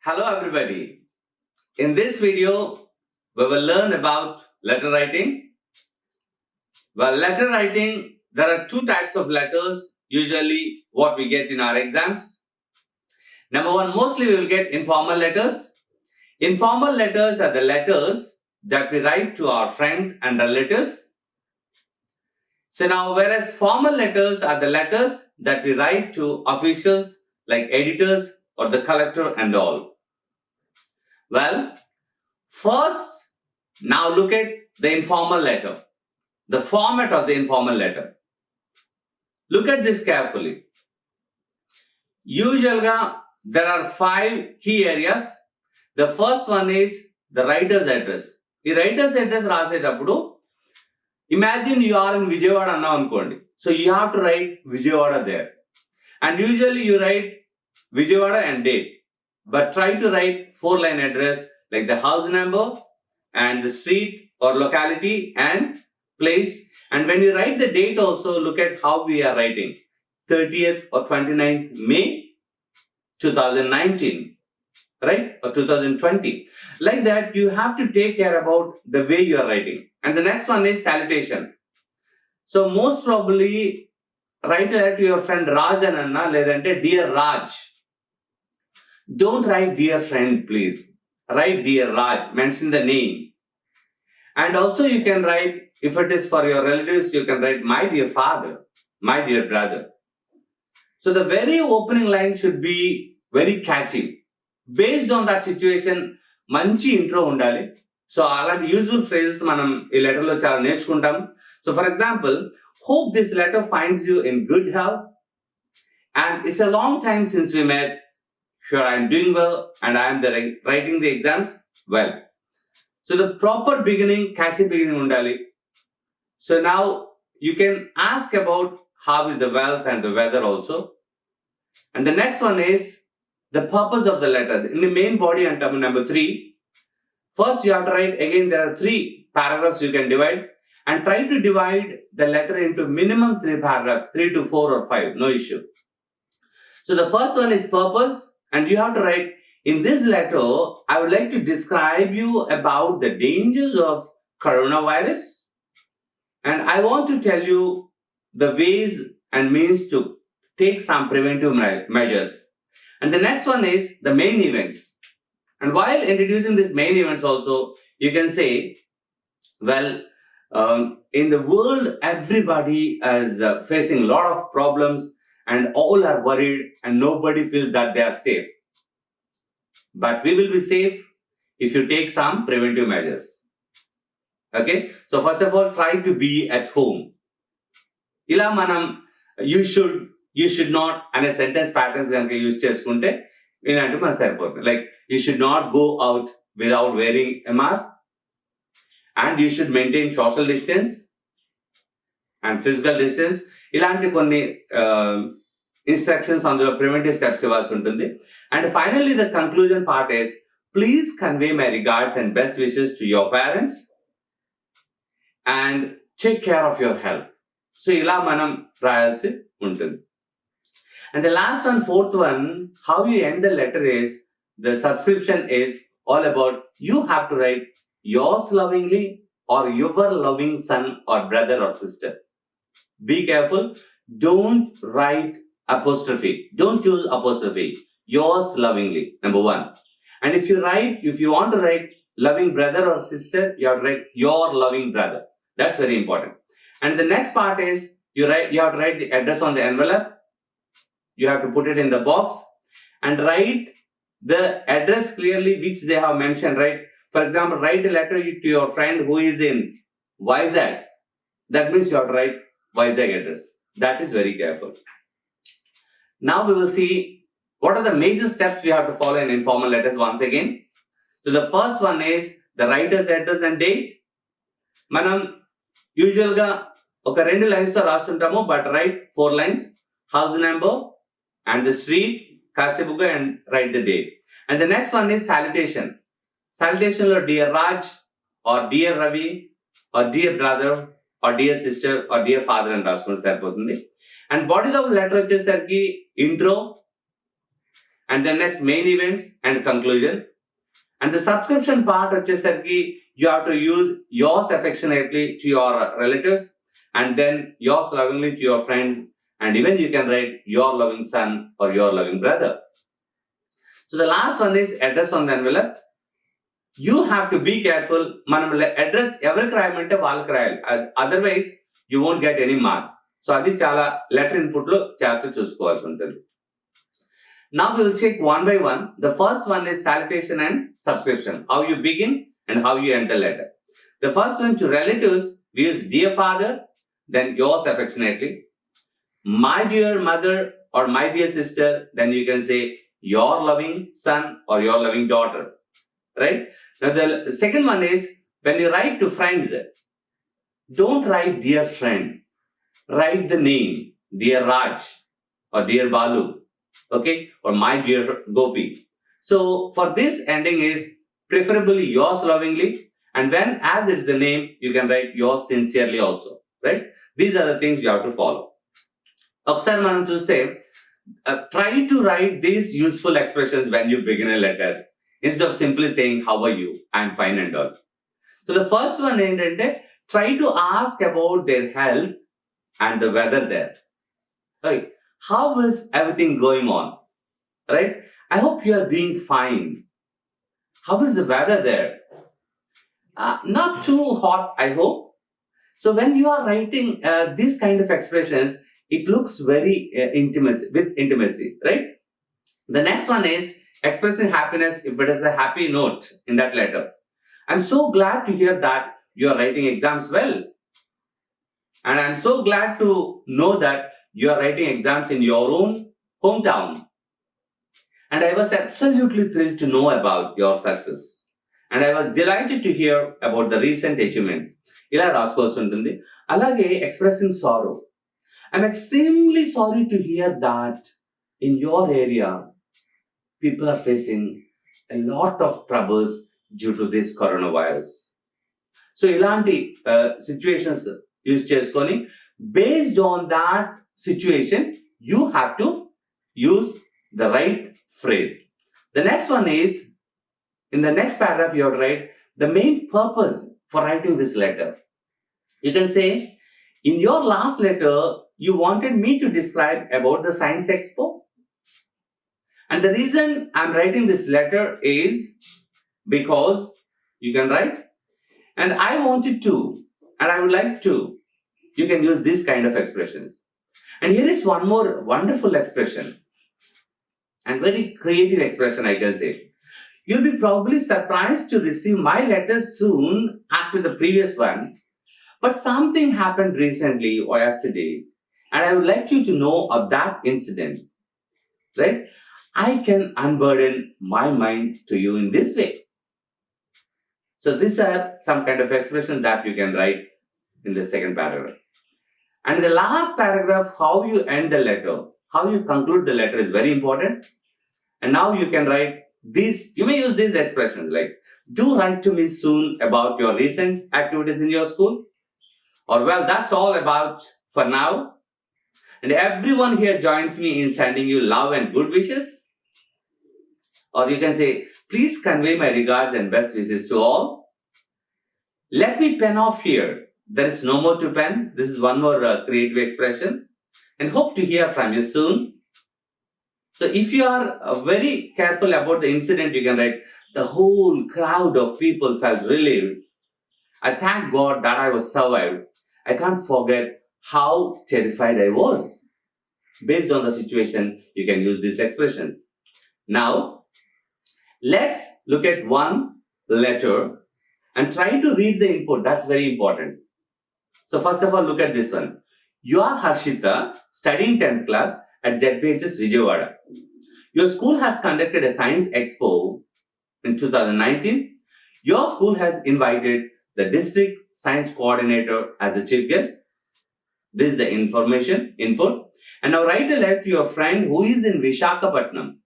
Hello everybody. In this video, we will learn about letter writing. Well, letter writing, there are two types of letters, usually what we get in our exams. Number one, mostly we will get informal letters. Informal letters are the letters that we write to our friends and relatives. So now, whereas formal letters are the letters that we write to officials like editors or the collector and all. Well, first, now look at the informal letter, the format of the informal letter. Look at this carefully. Usually, there are 5 key areas. The first one is the writer's address. The writer's address రాసేటప్పుడు imagine you are in Vijayawada అన్నాం అనుకోండి. So you have to write Vijayawada there. And usually you write Vijayawada and date. But try to write 4-line address like the house number and the street or locality and place. And when you write the date also, look at how we are writing. 30th or 29th May 2019, right? Or 2020. Like that, you have to take care about the way you are writing. And the next one is salutation. So most probably, write a letter to your friend Raj and Anna, ledante dear Raj. Don't write dear friend, please. Write dear Raj, mention the name. And also you can write, if it is for your relatives, you can write my dear father, my dear brother. So the very opening line should be very catchy. Based on that situation, manchi intro undali. So అలాంటి useful phrases మనం ఈ లెటర్లో చాలా నేర్చుకుంటాం. So for example, hope this letter finds you in good health. And it's a long time since we met. Sure, I'm doing well and I'm writing the exams well. So the proper beginning, catchy beginning undali. So now you can ask about how is the wealth and the weather also. And the next one is the purpose of the letter. In the main body and number 3, first you have to write, again there are 3 paragraphs you can divide, and try to divide the letter into minimum 3 paragraphs, 3 to 4 or 5, no issue. So the first one is purpose, and you have to write, in this letter, I would like to describe you about the dangers of coronavirus, and I want to tell you the ways and means to take some preventive measures. And the next one is the main events. And while introducing these main events also, you can say, well, in the world, everybody is facing a lot of problems and all are worried and nobody feels that they are safe. But we will be safe if you take some preventive measures. Okay? So first of all, try to be at home. Ila manam, you should not, and a sentence patterns ganaka use cheskunte inantu man saripothundi. Like, you should not go out without wearing a mask, and you should maintain social distance and physical distance. Ilanti konni instructions on the preventive steps ivalsi untundi. And finally, the conclusion part is, please convey my regards and best wishes to your parents and take care of your health. So ila manam rayalsi untundi. And the last one, 4th one, how you end the letter is, the subscription is all about, you have to write yours lovingly or your loving son or brother or sister. Be careful. Don't write apostrophe. Don't use apostrophe. Yours lovingly, number 1. And if you want to write loving brother or sister, you have to write your loving brother. That's very important. And the next part is, you have to write the address on the envelope. You have to put it in the box and write the address clearly which they have mentioned, right? For example, write a letter to your friend who is in Vizag. That means you have to write Vizag address. That is very careful. Now we will see what are the major steps we have to follow in informal letters once again. So the first one is the writer's address and date. Manam usual ga oka 2 lines tho rastuntamu, but write 4 lines. House number and the street, Kasibuga, and write the date. And the next one is salutation. Salutation or dear Raj or dear Ravi or dear brother or dear sister or dear father and raskunte saripotundi. And body of letter vachesariki intro and then next main events and conclusion. And the subscription part వచ్చేసరికి you have to use yours affectionately to your relatives, and then yours lovingly to your friends, and even you can write your loving son or your loving brother. So the last one is address on the envelope. You have to be careful. మనం address ఎవరికి రాయమంటే వాళ్ళకి రాయాలి. Otherwise you won't get any mark. So అది చాలా letter input లో జాగ్రత్త చూసుకోవాల్సి ఉంటుంది. Now we will check one by one. The first one is salutation and subscription. How you begin and how you end the letter. The first one to relatives, we use dear father, then yours affectionately. My dear mother or my dear sister, then you can say your loving son or your loving daughter. Right? Now the second one is when you write to friends, don't write dear friend. Write the name, dear Raj or dear Balu. Okay, or my dear Gopi. So for this ending is preferably yours lovingly, and when as it's the name you can write yours sincerely also, right? These are the things you have to follow. ఒకసారి మనం చూస్తే try to write these useful expressions when you begin a letter instead of simply saying how are you, I'm fine and all. So the first one ఏంటంటే try to ask about their health and the weather there. Right? How is everything going on? Right? I hope you are doing fine. How is the weather there? Not too hot, I hope. So when you are writing these kind of expressions, it looks very intimacy, right? The next one is expressing happiness if it is a happy note in that letter. I'm so glad to hear that you are writing exams well. And I'm so glad to know that you are writing exams in your own hometown. And I was absolutely thrilled to know about your success. And I was delighted to hear about the recent achievements. ఇలా రాసుకోవాల్సి ఉంటుంది. అలాగే expressing sorrow. I'm extremely sorry to hear that in your area, people are facing a lot of troubles due to this coronavirus. So ఇలాంటి situations use చేసుకొని based on that situation you have to use the right phrase. The next one is in the next paragraph you have to write the main purpose for writing this letter. You can say in your last letter you wanted me to describe about the Science Expo, and the reason I'm writing this letter is because you can write and I wanted to and I would like to. You can use this kind of expressions. And here is one more wonderful expression and very creative expression, I can say. You'll be probably surprised to receive my letter soon after the previous one, but something happened recently or yesterday, and I would like you to know of that incident. Right? I can unburden my mind to you in this way. So these are some kind of expressions that you can write in the second paragraph. And in the last paragraph, how you end the letter, how you conclude the letter is very important. And now you can write this, you may use these expressions like, do write to me soon about your recent activities in your school. Or well, that's all about for now. And everyone here joins me in sending you love and good wishes. Or you can say, please convey my regards and best wishes to all. Let me pen off here. There is no more to pen. This is one more creative expression. And hope to hear from you soon. So if you are very careful about the incident, you can write, the whole crowd of people felt relieved. I thank God that I was survived. I can't forget how terrified I was. Based on the situation, you can use these expressions. Now, let's look at one letter and try to read the input. That's very important. So first of all, look at this one. You are Harshita, studying 10th class at ZPHS Vijayawada. Your school has conducted a Science Expo in 2019. Your school has invited the district science coordinator as a chief guest. This is the information input. And now write a letter to your friend who is in Vishakhapatnam.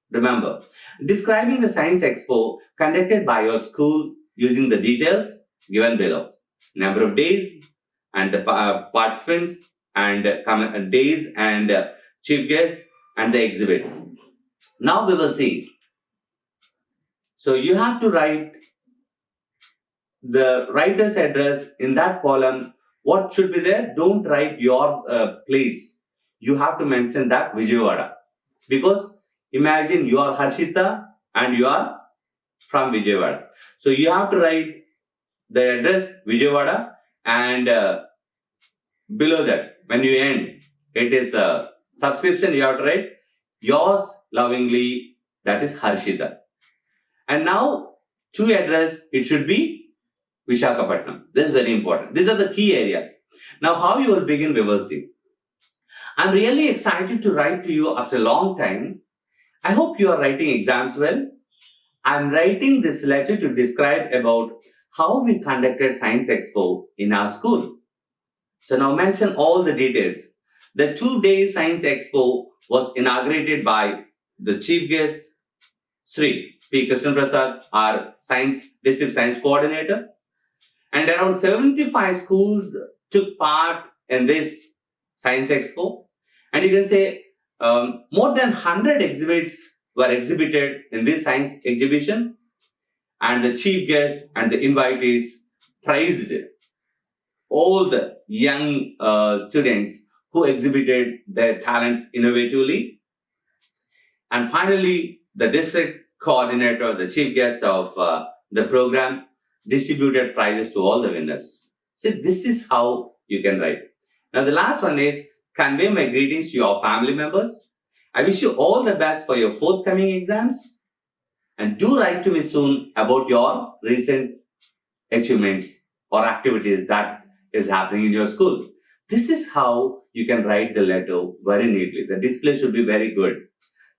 Remember, describing the Science Expo conducted by your school using the details given below. Number of days and the participants and days and chief guests and the exhibits. Now we will see. So you have to write the writer's address in that column. What should be there? Don't write your place. You have to mention that Vijayawada. Because imagine you are Harshita and you are from Vijayawada. So you have to write the address Vijayawada, and below that, when you end, it is a subscription. You have to write yours lovingly, that is Harshita. And now to address, it should be Vishakhapatnam. This is very important. These are the key areas. Now, how you will begin, we will see. I'm really excited to write to you after a long time. I hope you are writing exams well. I'm writing this letter to describe about how we conducted Science Expo in our school. So now mention all the details. The 2-day Science Expo was inaugurated by the chief guest, Sri P. Krishna Prasad, our district science coordinator. And around 75 schools took part in this Science Expo. And you can say more than 100 exhibits were exhibited in this science exhibition. And the chief guests and the invitees praised all the young students who exhibited their talents innovatively. And finally, the district coordinator, the chief guest of the program, distributed prizes to all the winners. So this is how you can write. Now the last one is convey my greetings to your family members. I wish you all the best for your forthcoming exams. And do write to me soon about your recent achievements or activities that is happening in your school. This is how you can write the letter very neatly. The display should be very good.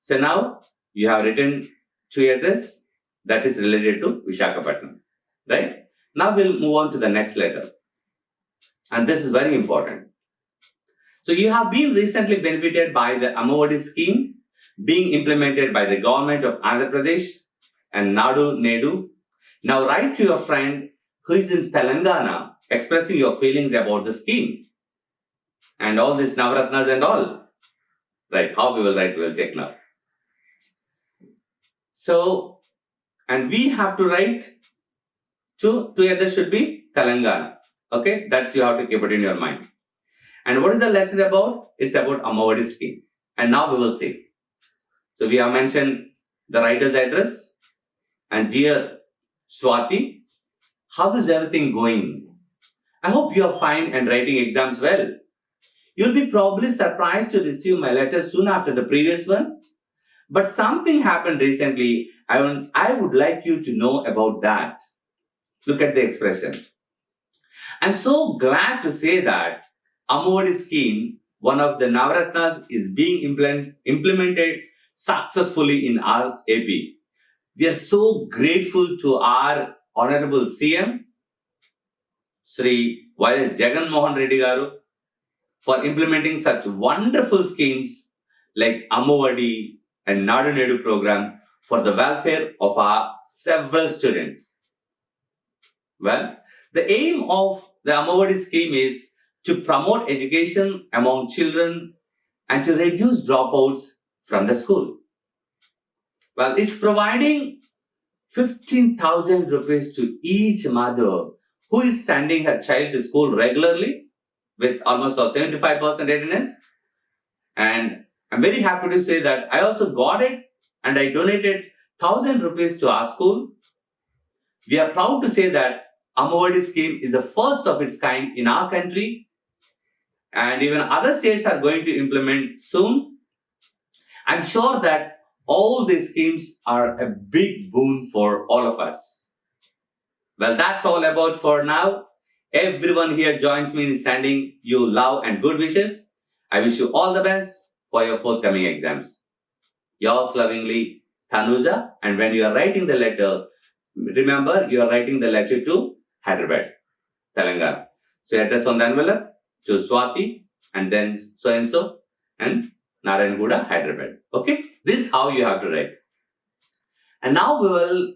So now you have written to address that is related to Vishakhapatnam, right? Now we'll move on to the next letter. And this is very important. So you have been recently benefited by the Ammavodi scheme being implemented by the government of Andhra Pradesh and Nadu Nedu. Now write to your friend who is in Telangana expressing your feelings about the scheme and all these Navaratnas and all. Right, how we will write, we will check now. So, and we have to write to address should be Telangana. Okay, that's you have to keep it in your mind. And what is the letter about? It's about Ammavodi scheme. And now we will see. So we have mentioned the writer's address. And dear Swati, how is everything going? I hope you are fine and writing exams well. You'll be probably surprised to receive my letter soon after the previous one. But something happened recently. I would like you to know about that. Look at the expression. I'm so glad to say that Ammavodi scheme, one of the Navaratnas, is being implemented successfully in our AP. We are so grateful to our Honorable CM, Sri Y.S. Jagan Mohan Reddy Garu, for implementing such wonderful schemes like Ammavodi and Nadu Nedu program for the welfare of our several students. Well, the aim of the Ammavodi scheme is to promote education among children and to reduce dropouts from the school. Well, it's providing 15,000 rupees to each mother who is sending her child to school regularly with almost 75% attendance. And I'm very happy to say that I also got it and I donated 1,000 rupees to our school. We are proud to say that Ammavodi scheme is the first of its kind in our country, and even other states are going to implement soon. I'm sure that all these schemes are a big boon for all of us. Well, that's all about for now. Everyone here joins me in sending you love and good wishes. I wish you all the best for your forthcoming exams. Yours lovingly, Tanuja. And when you are writing the letter, remember you are writing the letter to Hyderabad, Telangana. So address on the envelope to Swati and then so and so and Narayanguda, Hyderabad. Okay, this is how you have to write. And now we will